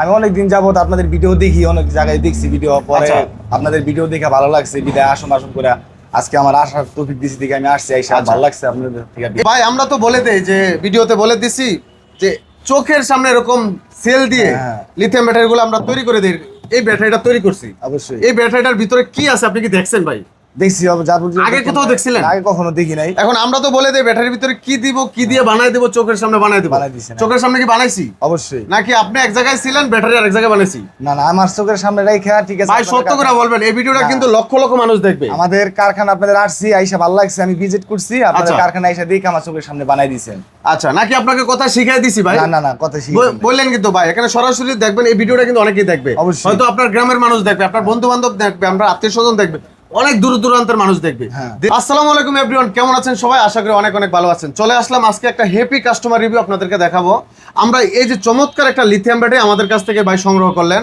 আমি অনেকদিন যাবত আপনাদের ভিডিও দেখি, অনেক জায়গায় দেখছি ভিডিও, পরে আপনাদের ভিডিও দেখে ভালো লাগছে, বিদায় আসুন করে আজকে আমার আসার তৌফিক দিছি দেখে আমি আসছি, আইসা ভালো লাগছে আপনাদের থেকে। ভাই আমরা তো বলে দেই যে ভিডিওতে বলে দিছি যে চোখের সামনে এরকম সেল দিয়ে লিথিয়াম ব্যাটারিগুলো আমরা তৈরি করে দিই। এই ব্যাটারিটা তৈরি করছি, অবশ্যই। এই ব্যাটারিটার ভিতরে কি আছে আপনি কি দেখছেন ভাই? দেখছি, আগে কোথাও দেখছিলেন? আগে কখনো দেখি নাই। এখন আমরা তো বলে দেই ব্যাটারির ভিতরে কি দিব, কি দিয়ে বানাই দেব, চোখের সামনে বানাই দেব। চোখের সামনে কি বানাইছি? অবশ্যই। নাকি আপনি এক জায়গায় ছিলেন, ব্যাটারি আরেক জায়গায় বানাইছি? না না, আমার চোখের সামনে রাইখা। ঠিক আছে ভাই সত্য করে বলবেন, এই ভিডিওটা কিন্তু লক্ষ লক্ষ মানুষ দেখবে। আমাদের কারখানা আপনাদের আসছি, আইসা ভালো লাগছে, আমি ভিজিট করছি আপনাদের কারখানা, আইসা দেখে আমার চোখের সামনে বানাই দিয়েছেন। আচ্ছা, নাকি আপনাকে কথা শিখাই দিছি ভাই? না না না, কথা শিখাই বললেন কিন্তু ভাই, এখানে সরাসরি দেখবেন এই ভিডিওটা কিন্তু অনেকেই দেখবে। হয়তো আপনার গ্রামের মানুষ দেখবে, আপনার বন্ধু বান্ধব দেখবে, আমরা আত্মীয় স্বজন দেখবে, অনেক দূর দূরান্তের মানুষ দেখবে। আসসালামু আলাইকুম এভরিওয়ান, কেমন আছেন সবাই? আশা করি অনেক অনেক ভালো আছেন। চলে আসলাম আজকে একটা হ্যাপি কাস্টমার রিভিউ আপনাদেরকে দেখাবো। আমরা এই যে চমৎকার একটা লিথিয়াম ব্যাটারি আমাদের কাছ থেকে ভাই সংগ্রহ করলেন।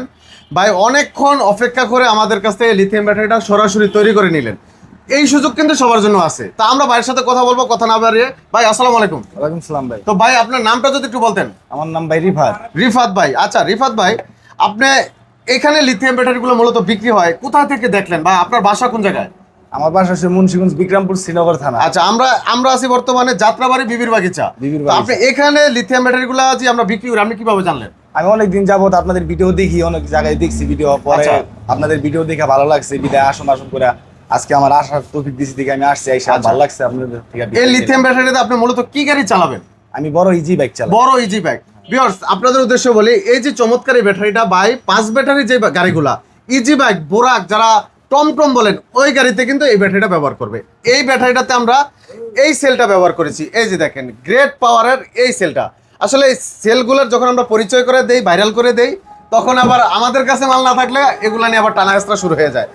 ভাই অনেকক্ষণ অপেক্ষা করে আমাদের কাছ থেকে লিথিয়াম ব্যাটারিটা সরাসরি তৈরি করে নিলেন। এই সুযোগ কিন্তু সবার জন্য আছে। তা আমরা ভাইয়ের সাথে কথা বলবো, কথা না বাড়িয়ে। ভাই আসসালামু আলাইকুম। ওয়ালাইকুম সালাম ভাই। তো ভাই আপনার নামটা যদি একটু বলতেন। আমার নাম ভাই রিফাত। রিফাত ভাই, আচ্ছা রিফাত ভাই, আপনি এখানে লিথিয়াম ব্যাটারিগুলো মূলত বিক্রি হয় কোথা থেকে দেখলেন, বা আপনার বাসা কোন জায়গায়? আমার বাসা হচ্ছে মুন্সিগঞ্জ, বিক্রমপুর, শ্রীনগর থানা। আচ্ছা, আমরা আছি বর্তমানে যাত্রাবাড়ি বিবির বাগিচা। তো আপনি এখানে লিথিয়াম ব্যাটারিগুলো যে আমরা বিক্রি করি, আপনি কিভাবে জানলেন? আমি অনেকদিন যাবত আপনাদের ভিডিও দেখি, অনেক জায়গায় দেখছি ভিডিও, পরে আপনাদের ভিডিও দেখে ভালো লাগছে, বিদায় আসুন করে আজকে আমার আসার তৌফিক দিছি দেখে আমি আসছি, আইসা ভালো লাগছে আপনাদের থেকে। এই লিথিয়াম ব্যাটারিতে আপনি মূলত কি গাড়ি চালাবেন? আমি বড় ইজি বাইক চালাই। বড় ইজি বাইক। ভিউয়ার্স, আপনাদের উদ্দেশ্যে বলি, এই যে চমৎকার এই ব্যাটারিটা ভাই 5 ব্যাটারি যে গাড়িগুলা ইজি বাইক, বোরাক, যারা টমটম বলেন, ওই গাড়িতে কিন্তু এই ব্যাটারিটা ব্যবহার করবে। এই ব্যাটারিটাতে আমরা এই সেলটা ব্যবহার করেছি। এই যে দেখেন, গ্রেট পাওয়ারের এই সেলটা। আসলে এই সেলগুলোর যখন আমরা পরিচয় করে দেই, ভাইরাল করে দেই, তখন আবার আমাদের কাছে মাল না থাকলে এগুলা নিয়ে আবার টানা হেঁচড়া শুরু হয়ে যায়।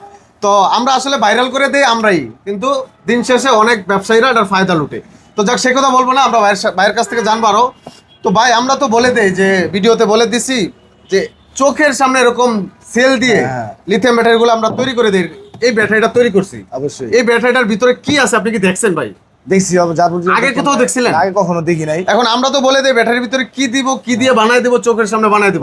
তো আমরা আসলে ভাইরাল করে দেই আমরাই, কিন্তু দিন শেষে অনেক ব্যবসায়ীরা এটার ফায়দা লুটে। তো যাক, সে কথা বলবো না, আমরা ভাইয়ের কাছ থেকে জানবো আরো। তো ভাই আমরা তো বলে দেই যে ভিডিওতে বলে দিছি যে চোখের সামনে এরকম সেল দিয়ে লিথিয়াম ব্যাটারিগুলো আমরা তৈরি করে দিই। এই ব্যাটারিটা তৈরি করছি। অবশ্যই। এই ব্যাটারিটার ভিতরে কি আছে আপনি কি দেখছেন ভাই? দেখছি, আগে কোথাও দেখছিলেন? আগে কখনো দেখি নাই। এখন আমরা তো বলে দেই ব্যাটারির ভিতরে কি দিব, কি দিয়ে বানাই দেব, চোখের সামনে বানাই দেব।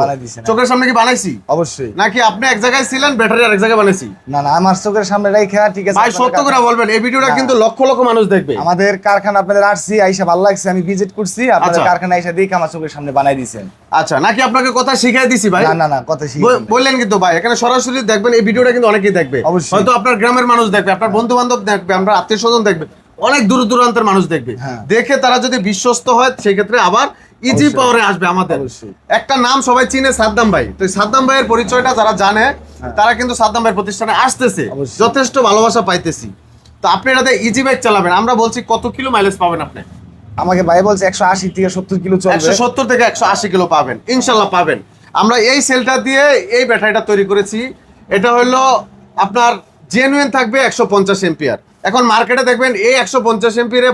চোখের সামনে কি বানাইছি? অবশ্যই। নাকি আপনি এক জায়গায় ছিলেন, ব্যাটারি আরেক জায়গায় বানাইছি? না না, আমার চোখের সামনে রাইখা। ঠিক আছে ভাই সত্য করে বলবেন, এই ভিডিওটা কিন্তু লক্ষ লক্ষ মানুষ দেখবে। আমাদের কারখানা আপনাদের আসছি, আইসা ভালো লাগছে, আমি ভিজিট করছি আপনাদের কারখানা, আইসা দেখে আমার চোখের সামনে বানাই দিয়েছেন। আচ্ছা, নাকি আপনাকে কথা শিখাই দিছি ভাই? না না না, কথা শিখাই বললেন কিন্তু ভাই, এখানে সরাসরি দেখবেন এই ভিডিওটা কিন্তু অনেকেই দেখবে। হয়তো আপনার গ্রামের মানুষ দেখবে, আপনার বন্ধু বান্ধব দেখবে, আমরা আত্মীয় স্বজন দেখবে, অনেক দূর দূরান্তের মানুষ দেখবে। দেখে তারা যদি বিশ্বস্ত হয়, সেই ক্ষেত্রে আবার ইজি পাওয়ারে আসবে আমাদের। একটা নাম সবাই চিনে, সাদ্দাম ভাই। তো সাদ্দাম ভাইয়ের পরিচয়টা যারা জানে, তারা কিন্তু সাদ্দাম ভাইয়ের প্রতিষ্ঠানে আসতেছে, যথেষ্ট ভালোবাসা পাইতেছি। তো আপনি এটাতে ইজি বাইক চালাবেন, আমরা বলছি কত কিলো মাইলেজ পাবেন আপনি? আমাকে ভাই বলছে 180 থেকে 70 কিলো চলবে। 170 থেকে 180 কিলো পাবেন, ইনশাল্লাহ পাবেন। আমরা এই সেলটা দিয়ে এই ব্যাটারিটা তৈরি করেছি। এটা হলো আপনার জেনুইন থাকবে 150 এম্পিয়ার। এখন মার্কেটে দেখবেন এই 150 এম্পিয়ারে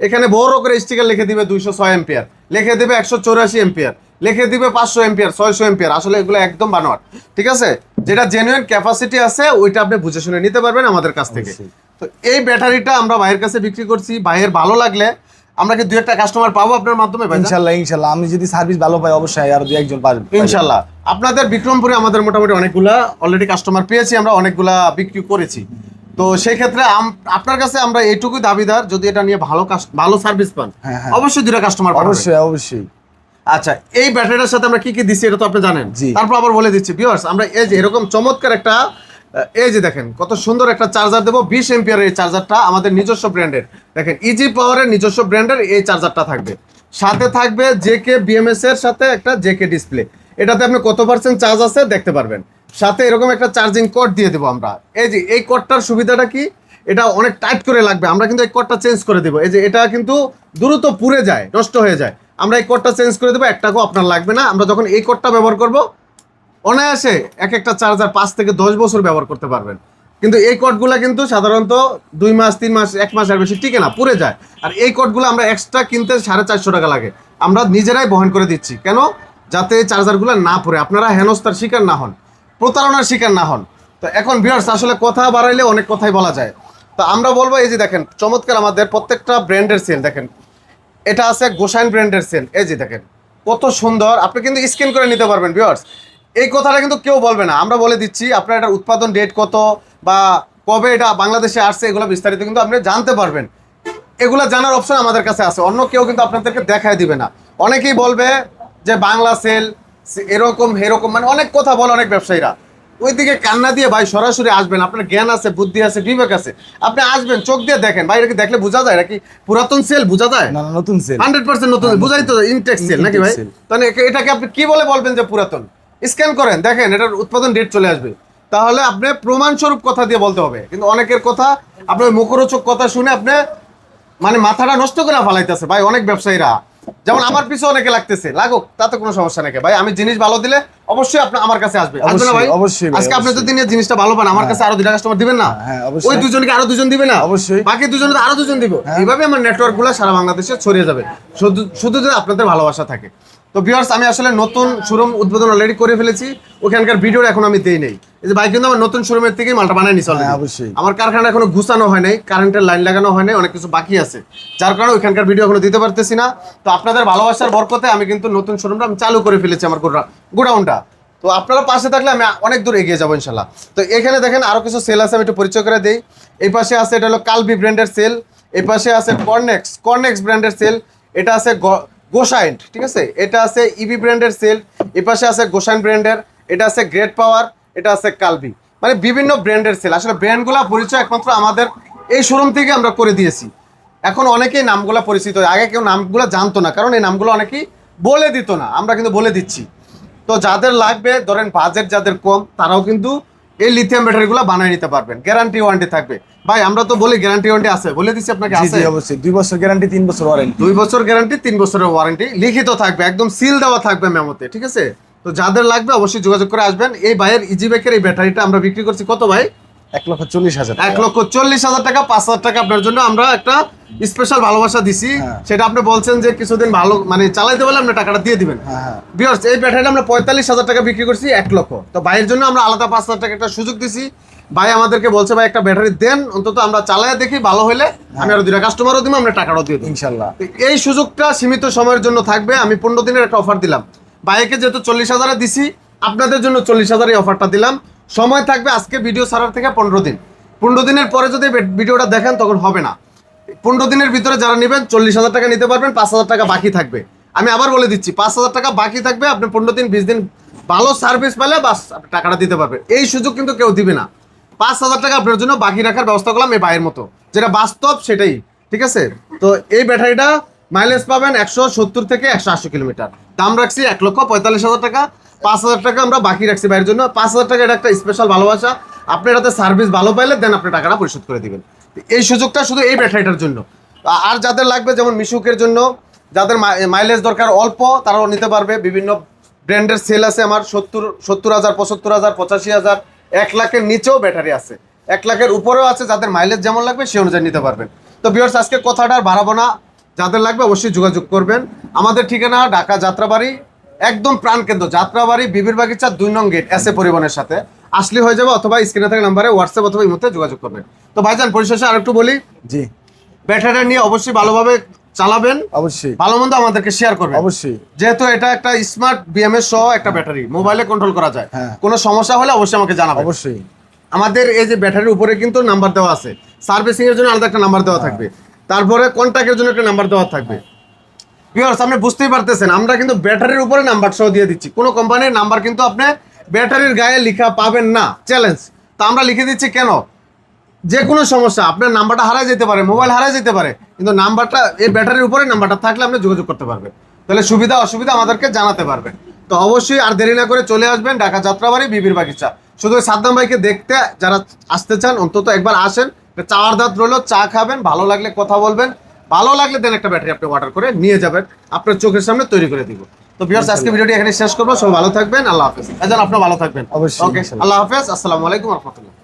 এখানে বড় করে স্টিকার লিখে দিবে 206 এম্পিয়ার, লিখে দিবে 184 এম্পিয়ার, লিখে দিবে 500 এম্পিয়ার, 600 এম্পিয়ার। আসলে এগুলো একদম বানোয়াট, ঠিক আছে? যেটা জেনুইন ক্যাপাসিটি আছে ওইটা আপনি বুঝে শুনে নিতে পারবেন আমাদের কাছ থেকে। তো এই ব্যাটারিটা আমরা ভাইয়ের কাছে বিক্রি করছি। ভাইয়ের ভালো লাগলে আমরা কি 2-1টা কাস্টমার পাবো আপনার মাধ্যমে ভাই? ইনশাআল্লাহ ইনশাআল্লাহ, আমি যদি সার্ভিস ভালো পাই অবশ্যই আর 2-1 পাবেন ইনশাআল্লাহ। আপনাদের বিক্রমপুরে আমাদের মোটামুটি অনেকগুলা অলরেডি কাস্টমার পেয়েছি, আমরা অনেকগুলা বিক্রি করেছি। তো সেই ক্ষেত্রে আপনার কাছে আমরা এইটুকুই দাবিদার, যদি এটা নিয়ে ভালো সার্ভিস পান, অবশ্যই 2টা কাস্টমার পাবেন। অবশ্যই অবশ্যই। আচ্ছা, এই ব্যাটারিটার সাথে আমরা কি কি দিচ্ছি এটা তো আপনি জানেন, তারপর আবার বলে দিচ্ছি। ভিউয়ার্স, আমরা এই যে এরকম চমৎকার একটা, এই যে দেখেন কত সুন্দর একটা চার্জার দেবো। 20 এম্পিয়ারের এই চার্জারটা আমাদের নিজস্ব ব্র্যান্ডের। দেখেন, ইজি পাওয়ারের নিজস্ব ব্র্যান্ডের এই চার্জারটা থাকবে। সাথে থাকবে জেকে বিএমএস এর সাথে একটা জেকে ডিসপ্লে। এটাতে আপনি কত পার্সেন্ট চার্জ আছে দেখতে পারবেন। সাথে এরকম একটা চার্জিং কর্ড দিয়ে দেবো আমরা। এই যে এই কর্ডটার সুবিধাটা কি, এটা অনেক টাইট করে লাগবে, আমরা কিন্তু এই কর্ডটা চেঞ্জ করে দেবো। এই যে এটা কিন্তু দ্রুত পুড়ে যায়, নষ্ট হয়ে যায়, আমরা এই কর্ডটা চেঞ্জ করে দেবো, 1 টাকাও আপনার লাগবে না। আমরা যখন এই কর্ডটা ব্যবহার করব, অনায়াসে এক একটা চার্জার 5 থেকে 10 বছর ব্যবহার করতে পারবেন। কিন্তু এই কর্ডগুলো কিন্তু সাধারণত 2 মাস, 3 মাস, 1 মাস আর বেশি টিকে না, পুড়ে যায়। আর এই কর্ডগুলো আমরা এক্সট্রা কিনতে 450 টাকা লাগে, আমরা নিজেরাই বহন করে দিচ্ছি। কেন? যাতে এই চার্জারগুলো না পুড়ে, আপনারা হেনস্থার শিকার না হন, প্রতারণার শিকার না হন। তো এখন ভিউয়ার্স, আসলে কথা বাড়াইলে অনেক কথাই বলা যায়। তো আমরা বলবো, এই যে দেখেন চমৎকার আমাদের প্রত্যেকটা ব্র্যান্ডের সেল। দেখেন, এটা আছে গোসাইন ব্র্যান্ডের সেল। এই যে দেখেন কত সুন্দর, আপনি কিন্তু স্ক্যান করে নিতে পারবেন ভিউয়ার্স। এই কথাটা কিন্তু কেউ বলবে না, আমরা বলে দিচ্ছি। আপনার এটার উৎপাদন ডেট কত বা কবে এটা বাংলাদেশে আসছে এগুলো বিস্তারিত কিন্তু আপনি জানতে পারবেন। এগুলো জানার অপশন আমাদের কাছে আছে, অন্য কেউ কিন্তু আপনাদেরকে দেখায় দিবে না। অনেকেই বলবে যে বাংলা সেল এরকম এরকম, মানে অনেক কথা বলে অনেক ব্যবসায়ীরা। ওইদিকে কান্না দিয়ে ভাই সরাসরি আসবেন, আপনার জ্ঞান আছে, বুদ্ধি আছে, বিবেক আছে, আপনি আসবেন, চোখ দিয়ে দেখেন ভাই। এটা কি দেখলে বোঝা যায় নাকি পুরাতন সেল বোঝা যায়? না না, নতুন সেল, 100% নতুন, বুঝাই তো, ইনটেক সেল নাকি ভাই? তাহলে এটাকে আপনি কি বলে বলবেন যে পুরাতন? স্ক্যান করেন, দেখেন এটার উৎপাদন ডেট চলে আসবে, তাহলে আপনি প্রমাণস্বরূপ কথা দিয়ে বলতে হবে। কিন্তু অনেকের কথা, আপনার মুখরোচক কথা শুনে আপনি মানে মাথাটা নষ্ট করে ফালাইতেছে ভাই অনেক ব্যবসায়ীরা। যেমন আমার পিছু অনেকে লাগতেছে, লাগুক, তাতে কোনো সমস্যা নাকি ভাই। আমি জিনিস ভালো দিলে অবশ্যই আপনি আমার কাছে আসবে, আসবে না ভাই? অবশ্যই। আজকে আপনি যদি নিয়ে জিনিসটা ভালো পান, আমার কাছে আরো 2টা কাস্টমার দিবেন না? হ্যাঁ ওই অবশ্যই। দুজনকে আরো 2জন দিবে না? অবশ্যই। বাকি 2জন আরো 2জন দিব। এইভাবে আমার নেটওয়ার্ক গুলো সারা বাংলাদেশে ছড়িয়ে যাবে, শুধু শুধু যদি আপনাদের ভালোবাসা থাকে। তো ভিউয়ার্স, আমি আসলে নতুন শোরুম উদ্বোধন অলরেডি করে ফেলেছি, ওখানকার ভিডিও এখন আমি দেই নাই। এই যে ভাই কিন্তু আমার নতুন শোরুমের থেকেই মালটা বানাই নিছি অলরেডি। অবশ্যই। আমার কারখানা এখনো গুছানো হয় নাই, কারেন্টের লাইন লাগানো হয় নাই, অনেক কিছু বাকি আছে, যার কারণে ওইখানকার ভিডিও এখনো দিতে পারতেছি না। তো আপনাদের ভালোবাসার বরকতে আমি কিন্তু নতুন শোরুমটা আমি চালু করে ফেলেছি, আমার গোডাউনটা। তো আপনারা পাশে থাকলে আমি অনেক দূর এগিয়ে যাবো ইনশাল্লাহ। তো এখানে দেখেন আরো কিছু সেল আছে, আমি একটু পরিচয় করে দিই। এই পাশে আছে, এটা হলো কালবি ব্র্যান্ডের সেল। এই পাশে আছে কর্নেক্স ব্র্যান্ডের সেল। এটা আছে গোসাইন, ঠিক আছে। এটা আছে ইবি ব্র্যান্ডের সেল। এই পাশে আছে গোসাইন ব্র্যান্ডের। এটা আছে গ্রেট পাওয়ার। এটা আছে কালবি, মানে বিভিন্ন ব্র্যান্ডের সেল। আসলে ব্র্যান্ডগুলা পরিচয় একমাত্র আমাদের এই শোরুম থেকে আমরা করে দিয়েছি। এখন অনেকেই নামগুলা পরিচিত, আগে কেউ নামগুলা জানতো না, কারণ এই নামগুলো অনেকেই বলে দিত না, আমরা কিন্তু বলে দিচ্ছি। তো যাদের লাগবে, ধরেন বাজেট যাদের কম, তারাও কিন্তু এই লিথিয়াম ব্যাটারিগুলো বানিয়ে নিতে পারবেন, গ্যারান্টি ওয়ারেন্টি থাকবে। ভাই আমরা তো বলি গ্যারান্টি ওয়ারেন্টি আছে, বলে দিচ্ছি আপনাকে আছে। অবশ্যই 2 বছর গ্যারান্টি, 3 বছর ওয়ারেন্টি। 2 বছর গ্যারান্টি, 3 বছরের ওয়ারেন্টি লিখিত থাকবে, একদম সিল দেওয়া থাকবে মেমোতে, ঠিক আছে। তো যাদের লাগবে অবশ্যই যোগাযোগ করে আসবেন। এই ভাইয়ের ইজিব্যাকের এই ব্যাটারিটা আমরা বিক্রি করছি কত ভাই? 1,40,000। 1,40,000 টাকা। 5,000 টাকা আপনার জন্য আমরা একটা স্পেশাল ভালোবাসা দিছি। সেটা আপনি বলছেন যে কিছুদিন ভালো মানে চালাইতে বলে আপনি টাকাটা দিয়ে দিবেন। ভিউয়ার্স, এই ব্যাটারিটা আমরা 45,000 টাকা বিক্রি করছি 1 লক্ষ। তো ভাইয়ের জন্য আমরা আলাদা 5,000 টাকা একটা সুযোগ দিছি। ভাই আমাদেরকে বলছে ভাই একটা ব্যাটারি দেন, অন্তত আমরা চালায় দেখি, ভালো হলে আমি আরো 2টা কাস্টমারও দিব, আমরা টাকাটাও দিয়ে দিই ইনশাআল্লাহ। এই সুযোগটা সীমিত সময়ের জন্য থাকবে। আমি 15 দিনের একটা অফার দিলাম ভাইকে, যেহেতু 40,000 দিছি, আপনাদের জন্য 40,000 এই অফারটা দিলাম। সময় থাকবে আজকে ভিডিও ছাড়ার থেকে 15 দিন। 15 দিনের পরে যদি ভিডিওটা দেখেন তখন হবে না। 15 দিনের ভিতরে যারা নেবেন 40,000 টাকা নিতে পারবেন, 5,000 টাকা বাকি থাকবে। আমি আবার বলে দিচ্ছি, 5,000 টাকা বাকি থাকবে। আপনি 15 দিন 20 দিন ভালো সার্ভিস পেলে বাস আপনি টাকাটা দিতে পারবেন। এই সুযোগ কিন্তু কেউ দিবে না। 5,000 টাকা আপনার জন্য বাকি রাখার ব্যবস্থা করলাম এই ভাইয়ের মতো, যেটা বাস্তব সেটাই, ঠিক আছে। তো এই ব্যাটারিটা মাইলেজ পাবেন 170 থেকে 180 কিলোমিটার। দাম রাখছি 1,45,000 টাকা। 5,000 টাকা আমরা বাকি রাখছি ভাইয়ের জন্য। 5,000 টাকা এটা একটা স্পেশাল ভালোবাসা। আপনি এটাতে সার্ভিস ভালো পাইলে দেন আপনি টাকাটা পরিশোধ করে দিবেন। এই সুযোগটা শুধু এই ব্যাটারিটার জন্য। আর যাদের লাগবে, যেমন মিশুকের জন্য, যাদের মাইলেজ দরকার অল্প, তারাও নিতে পারবে। বিভিন্ন ব্র্যান্ডের সেল আছে আমার, 70,000, 75,000, 85,000, 1 লাখের নিচেও ব্যাটারি আছে, 1 লাখের উপরেও আছে। যাদের মাইলেজ যেমন লাগবে সেই অনুযায়ী নিতে পারবেন। তো ভিউয়ার্স, আজকে কথাটা আর বাড়াবো না, যাদের লাগবে অবশ্যই যোগাযোগ করবেন। আমাদের ঠিকানা ঢাকা যাত্রাবাড়ি, একদম প্রাণকেন্দ্র যাত্রাবাড়ি, বিবির বাগিচা 2 নং গেট, এসএ পরিবহনের সাথে আসলে হয়ে যাবে, অথবা স্ক্রিনে থাকা নাম্বারে হোয়াটসঅ্যাপ অথবা ইমোতে যোগাযোগ করবেন। তো ভাইজান, পরিশেষে আরেকটু বলি, জি, ব্যাটারিটা নিয়ে অবশ্যই ভালোভাবে চালাবেন, অবশ্যই ভালো মন্দ আমাদেরকে শেয়ার করবেন। অবশ্যই, যেহেতু এটা একটা স্মার্ট বিএমএস সহ একটা ব্যাটারি, মোবাইলে কন্ট্রোল করা যায়। কোনো সমস্যা হলে অবশ্যই আমাকে জানাবেন। অবশ্যই। আমাদের এই যে ব্যাটারির উপরে কিন্তু নাম্বার দেওয়া আছে, সার্ভিসিং এর জন্য আলাদা একটা নাম্বার দেওয়া থাকবে, তারপরে কন্ট্যাক্টের জন্য একটা নাম্বার দেওয়া থাকবে। ভিউয়ার্স, আপনি বুঝতেই পারতেছেন, আমরা কিন্তু ব্যাটারির উপরে নাম্বার সহ দিয়ে দিচ্ছি। কোনো কোম্পানির নাম্বার কিন্তু আপনি ব্যাটারির গায়ে লেখা পাবেন না, চ্যালেঞ্জ। তা আমরা লিখে দিচ্ছি কেন? যে কোনো সমস্যা, আপনার নাম্বারটা হারাই যেতে পারে, মোবাইল হারাই যেতে পারে, কিন্তু নাম্বারটা এই ব্যাটারির উপরে নাম্বারটা থাকলে আপনি যোগাযোগ করতে পারবেন। তাহলে সুবিধা অসুবিধা আমাদেরকে জানাতে পারবেন। তো অবশ্যই আর দেরি না করে চলে আসবেন ঢাকা যাত্রাবাড়ি, বিবির বাগিচা। শুধু সাদ্দাম ভাইকে দেখতে যারা আসতে চান, অন্তত একবার আসেন, চাওয়ার দাঁত রইলো, চা খাবেন, ভালো লাগলে কথা বলবেন, ভালো লাগলে দেন একটা ব্যাটারি আপনি অর্ডার করে নিয়ে যাবেন, আপনার চোখের সামনে তৈরি করে দিব। তো ভিউয়ার্স, আজকে ভিডিওটি এখানে শেষ করবো। সবাই ভালো থাকবেন, আল্লাহ হাফেজ। এজন আপনি ভালো থাকবেন, অবশ্যই। ওকে, আল্লাহ হাফেজ, আসসালামু আলাইকুম ওয়া রাহমাতুল্লাহ।